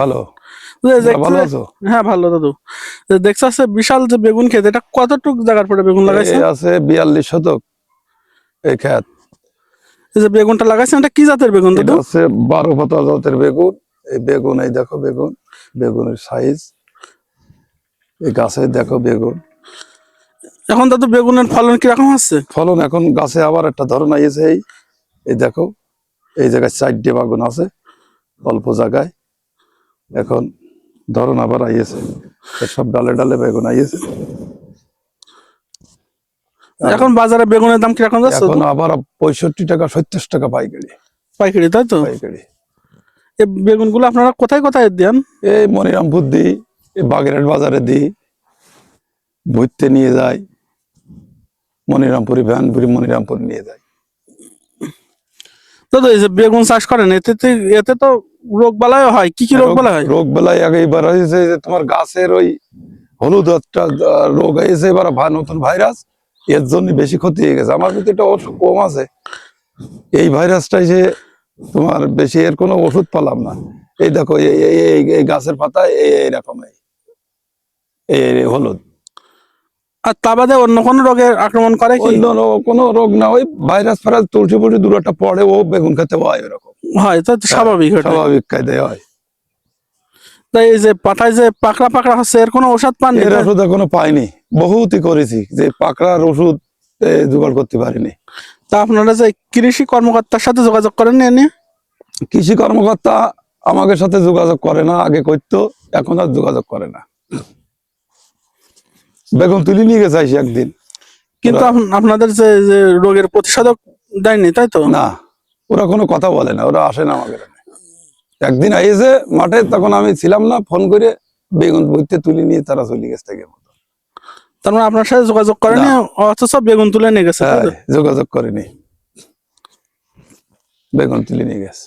ভালো। ভালো আছো? হ্যাঁ ভালো দাদু। দেখছ আছে বিশাল যে বেগুন ক্ষেত, এটা কতটুক জায়গার পরে বেগুন লাগাইছে? আছে 42 শতক এই ক্ষেত। এই যে বেগুনটা লাগাইছেন, এটা কি জাতের বেগুন দাদু? এটা হচ্ছে 12 পাতা জাতের বেগুন। এই বেগুন, এই দেখো বেগুন, বেগুনের সাইজ, এই গাছে দেখো বেগুন। এখন দাদু বেগুনের ফলন কিরকম হচ্ছে? ফলন এখন গাছে আবার একটা ধরন আইছে। এই দেখো, এই জায়গায় 4টে বেগুন আছে অল্প জায়গায়। এখন ধরন আবার আইছে, সব ডালে ডালে বেগুন আইছে। এখন বাজারে বেগুনের দাম কিরকম যাচ্ছে? এখন আবার 65 টাকা 70 টাকা পাইকারি। পাইকারি, তাই তো? পাইকারি। এই বেগুনগুলো আপনারা কোথায় কোথায় দেন? এই মনিরামপুর দিই, এই বাগেরহাট বাজারে দিই, ভুইতে নিয়ে যায়, মনিরামপুরি ভ্যানপুরি মনিরামপুর নিয়ে যায়। দাদু এই যে বেগুন চাষ করেন, এতে তো রোগ বালাই হয়, কি কি রোগ বালাই হয়? রোগ বেলায় আগে এবার হয়েছে যে তোমার গাছের ওই হলুদ একটা রোগ হয়েছে, এবার নতুন ভাইরাস, এর জন্য বেশি ক্ষতি হয়ে গেছে। আমার কিন্তু এটা ওষুধ কম আছে, এই ভাইরাসটাই যে তোমার বেশি, এর কোনো ওষুধ পেলাম না। এই দেখো এই গাছের পাতা এইরকম এই হলুদ। আর তা বাদে অন্য কোনো রোগের আক্রমণ করে কি? অন্য কোনো রোগ না, ওই ভাইরাস ফাইরাস তুলসী পুলসি দু একটা পড়ে, ও বেগুন খেতে হয় এরকম। হয়, তাই তো স্বাভাবিক। স্বাভাবিক কায়দায় হয়। তাই এই যে পাতায় যে পাকড়া পাকড়া হচ্ছে, এর কোনো ওষুধ পান? এর ওষুধ এখনো পাইনি, বহুতই করেছি, যে পাকড়ার ওষুধ জোগাড় করতে পারিনি। তা আপনারা যে কৃষি কর্মকর্তার সাথে যোগাযোগ করেন না এনে? কৃষি কর্মকর্তা আমাদের সাথে যোগাযোগ করে না, আগে করতো, এখন আর যোগাযোগ করে না। বেগুন তুলি নিয়ে গেছে একদিন, কিন্তু আপনাদের যে রোগের প্রতিষেধক দেয়নি, তাই তো? না, ওরা কোনো কথা বলে না, ওরা আসে না আমাদের। একদিন আইসে মাঠে, তখন আমি ছিলাম না, ফোন করে বেগুন বইতে তুলি নিয়ে তারা চলে গেছে থেকে মতো। তার মানে আপনার সাথে যোগাযোগ করেনি, অথচ বেগুন তুলে নিয়ে গেছে? হ্যাঁ, যোগাযোগ করেনি, বেগুন তুলে নিয়ে গেছে।